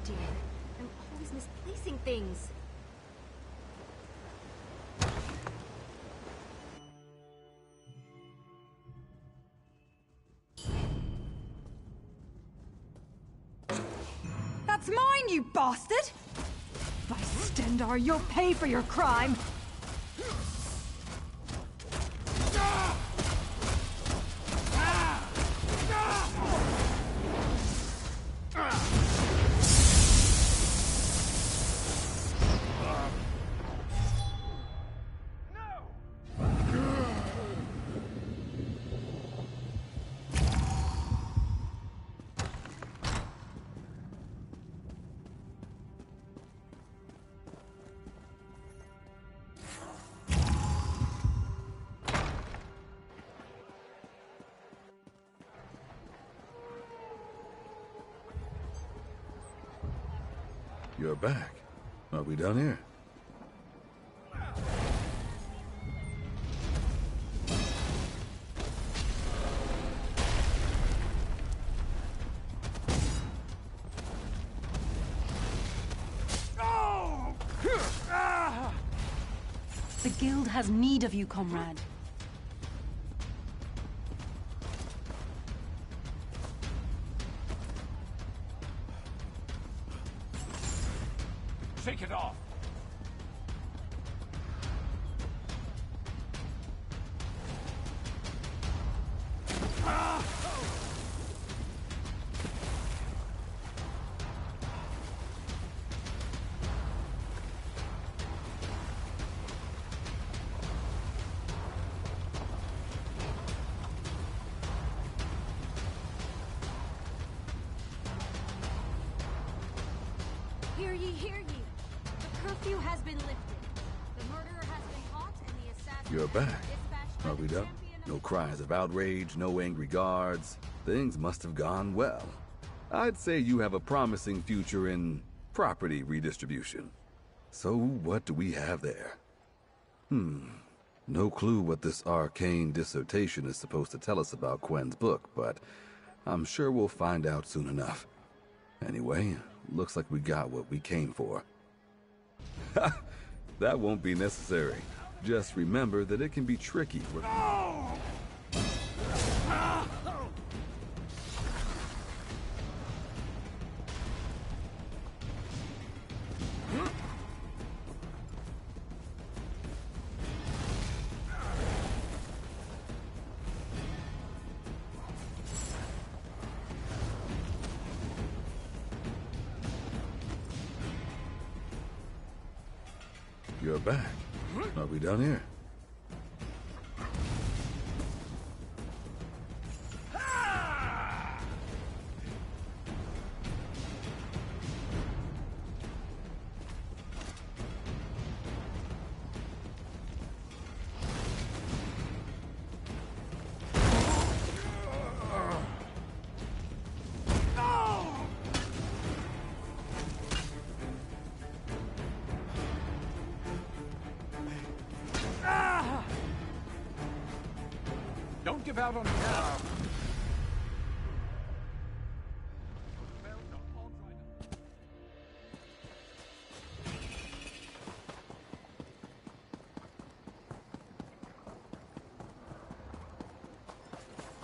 Dear, I'm always misplacing things. That's mine, you bastard! By Stendar, you'll pay for your crime! You're back. Are we done here? The guild has need of you, comrade. Shake it off! Hear ye, hear ye. The curfew has been lifted. The murderer has been caught and the assassin You're has been back. dispatched by Are the we done? champion of No cries of outrage, no angry guards. Things must have gone well. I'd say you have a promising future in property redistribution. So what do we have there? No clue what this arcane dissertation is supposed to tell us about Quen's book, but I'm sure we'll find out soon enough. Anyway, looks like we got what we came for. That won't be necessary. Just remember that it can be tricky. You're back. Are we done here? Don't give out on me now.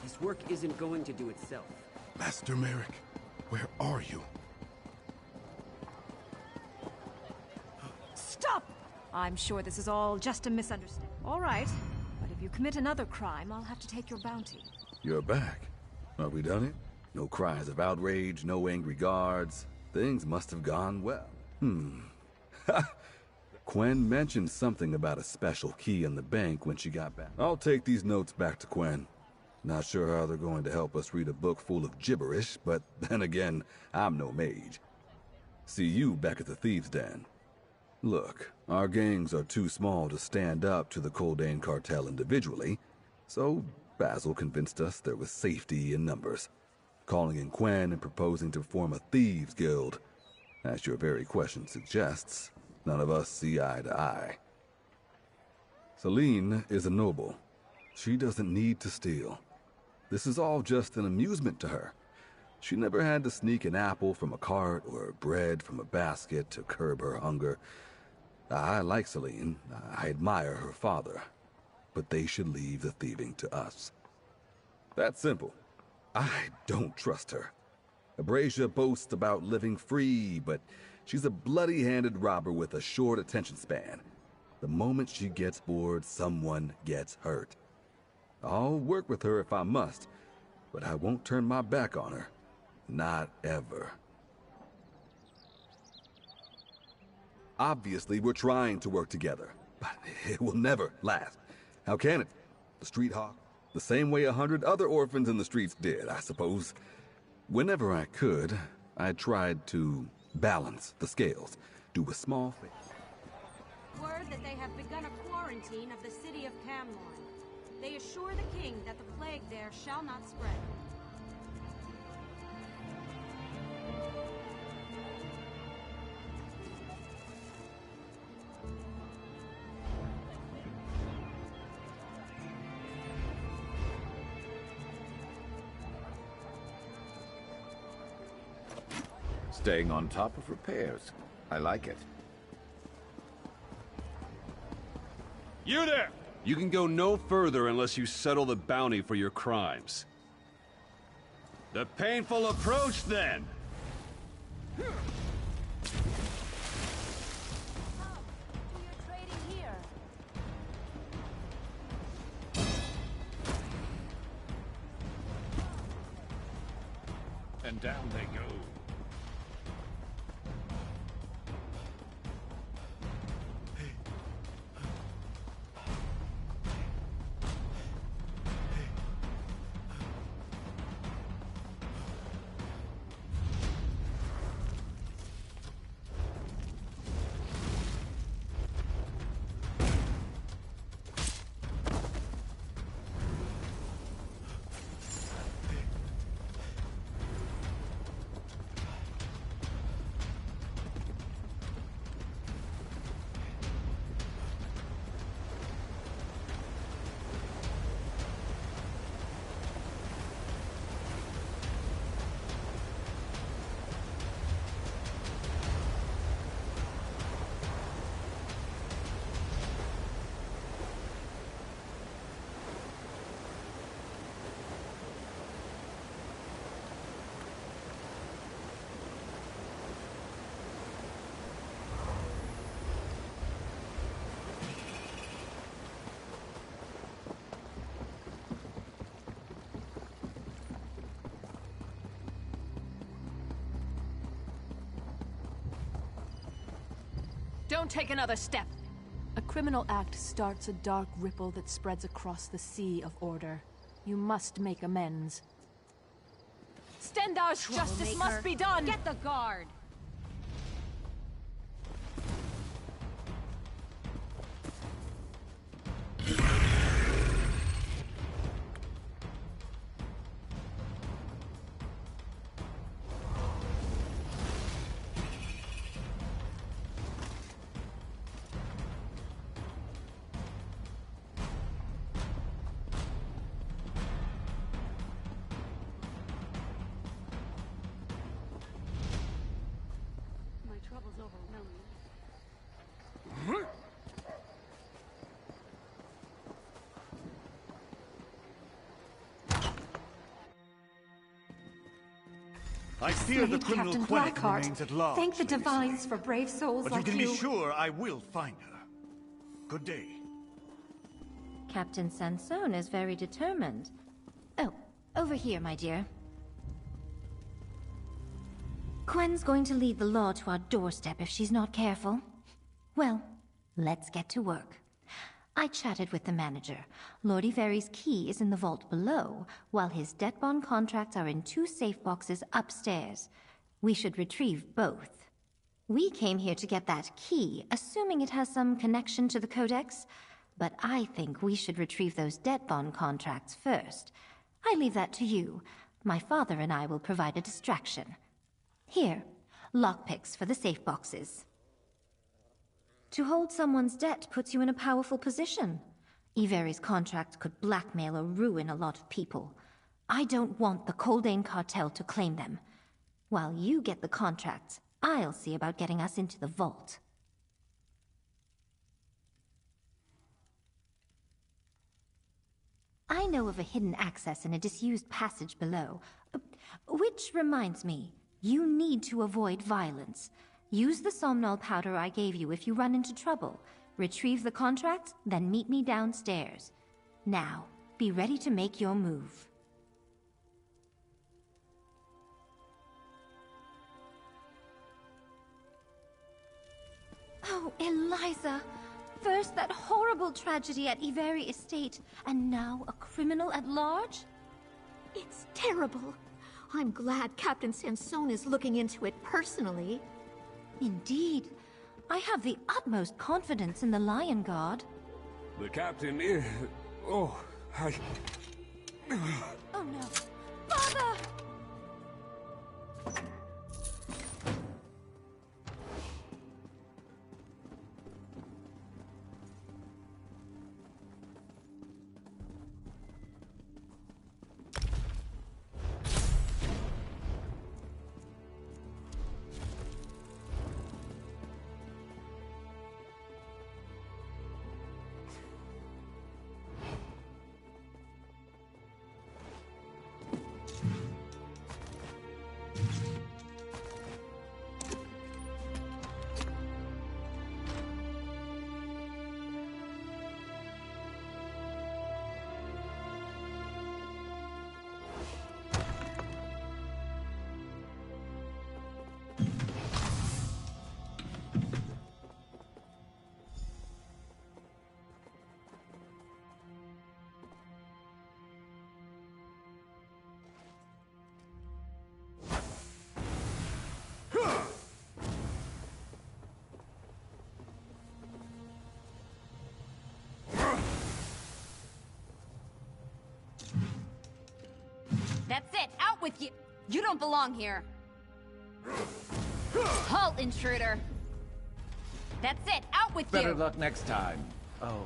This work isn't going to do itself. Master Merrick, where are you? Stop! I'm sure this is all just a misunderstanding. All right, but if you commit another crime, I'll have to take your bounty. You're back. Are we done here? No cries of outrage, no angry guards. Things must have gone well. Quen mentioned something about a special key in the bank when she got back. I'll take these notes back to Quen. Not sure how they're going to help us read a book full of gibberish, but then again, I'm no mage. See you back at the Thieves' Den. Look, our gangs are too small to stand up to the Coldane cartel individually, so Basil convinced us there was safety in numbers, calling in Quen and proposing to form a Thieves' Guild. As your very question suggests, none of us see eye to eye. Celine is a noble. She doesn't need to steal. This is all just an amusement to her. She never had to sneak an apple from a cart or bread from a basket to curb her hunger. I like Celine. I admire her father. But they should leave the thieving to us. That's simple. I don't trust her. Abrasia boasts about living free, but she's a bloody-handed robber with a short attention span. The moment she gets bored, someone gets hurt. I'll work with her if I must, but I won't turn my back on her. Not ever. Obviously, we're trying to work together, but it will never last. How can it? The street hawk? The same way 100 other orphans in the streets did, I suppose. Whenever I could, I tried to balance the scales, do a small favor. Word that they have begun a quarantine of the city of Camlorn. They assure the king that the plague there shall not spread. Staying on top of repairs. I like it. You there! You can go no further unless you settle the bounty for your crimes. The painful approach, then! And down they go. don't take another step! A criminal act starts a dark ripple that spreads across the sea of order. You must make amends. Stendar's justice must be done! Get the guard! I fear the criminal Captain Quenic Blackheart. remains at large. Thank the lady divines Sif. for brave souls But like you you. can be sure I will find her. Good day. Captain Sansone is very determined. Oh, over here, my dear. Gwen's going to lead the law to our doorstep if she's not careful. Well, let's get to work. I chatted with the manager. Lord Iveri's key is in the vault below, while his debt bond contracts are in 2 safe boxes upstairs. We should retrieve both. We came here to get that key, assuming it has some connection to the Codex. But I think we should retrieve those debt bond contracts first. I leave that to you. My father and I will provide a distraction. Here, lockpicks for the safe boxes. To hold someone's debt puts you in a powerful position. Iveri's contract could blackmail or ruin a lot of people. I don't want the Coldane cartel to claim them. While you get the contracts, I'll see about getting us into the vault. I know of a hidden access in a disused passage below. Which reminds me, you need to avoid violence. Use the somnol powder I gave you if you run into trouble. Retrieve the contracts, then meet me downstairs. Now, be ready to make your move. Oh, Eliza! First that horrible tragedy at Iveri Estate, and now a criminal at large? It's terrible. I'm glad Captain Sansone is looking into it personally. Indeed. I have the utmost confidence in the Lion Guard. The captain is... Oh, I... Oh no. Father! That's it! Out with you! You don't belong here! Halt, intruder! That's it! Out with Better you! luck next time. Oh.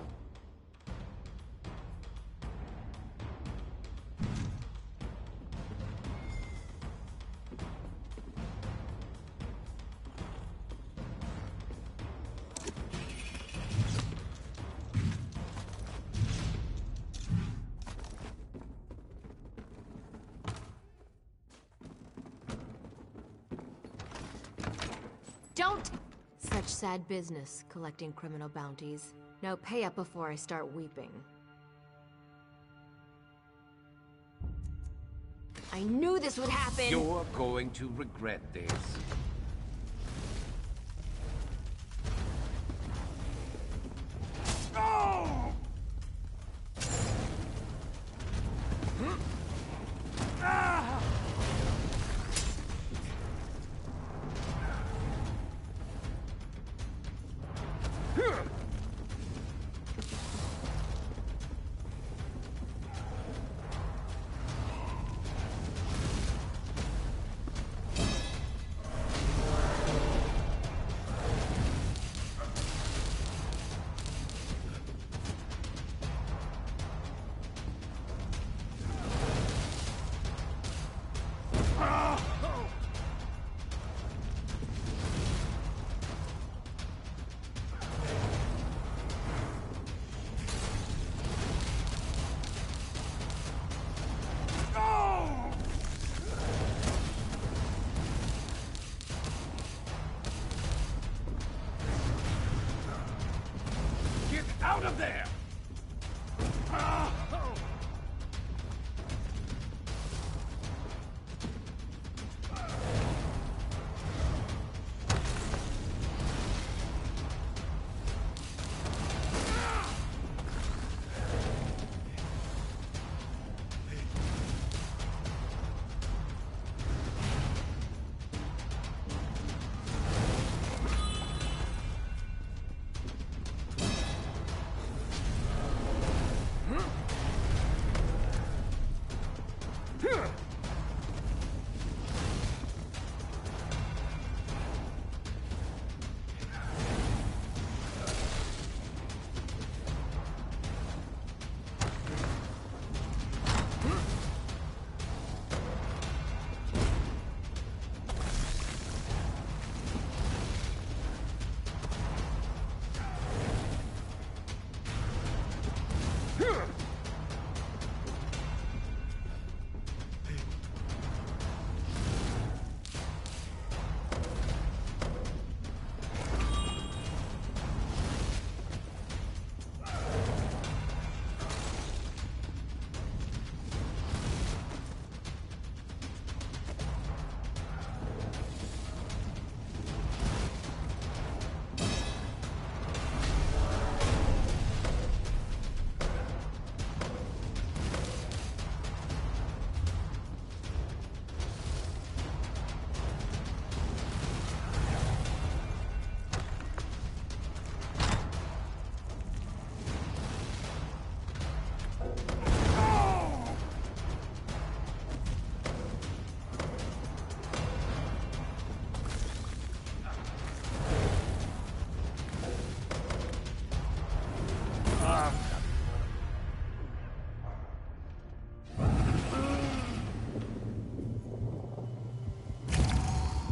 Don't! Such sad business, collecting criminal bounties. Now pay up before I start weeping. I knew this would happen! You're going to regret this. Out of there!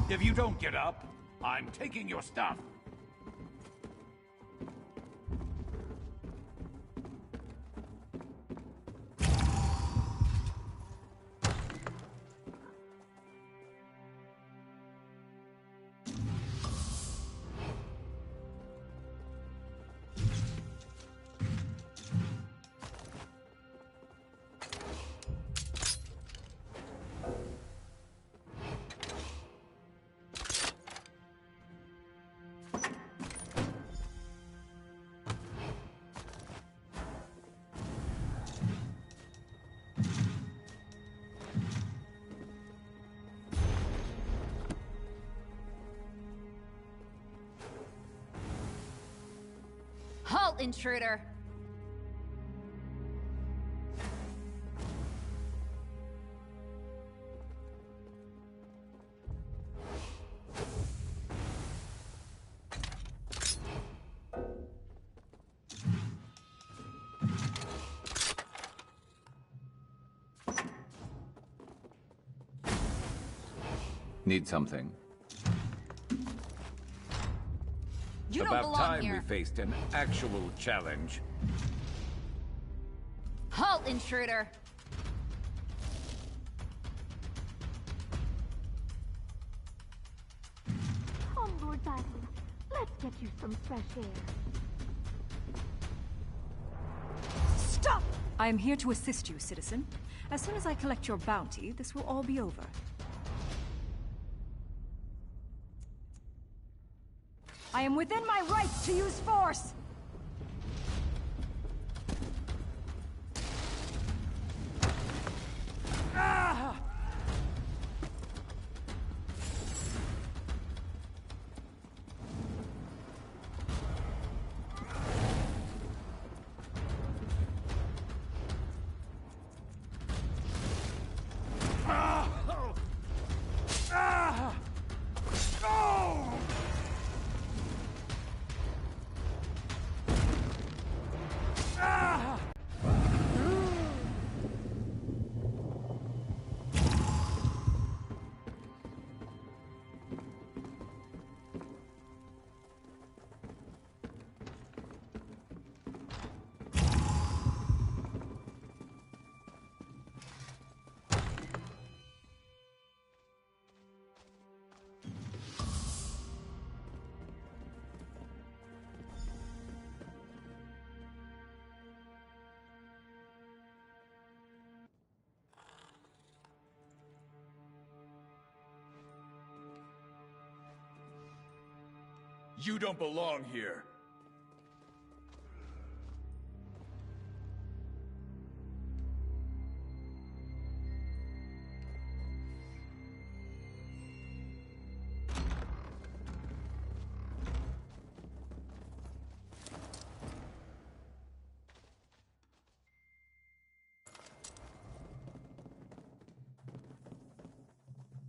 If you don't get up, I'm taking your stuff. Halt, intruder! Need something? You don't About belong time here. we faced an actual challenge. Halt, intruder! Come, Lord Batten. Let's get you some fresh air. Stop! I am here to assist you, citizen. As soon as I collect your bounty, this will all be over. I am within my rights to use force! Ah! You don't belong here.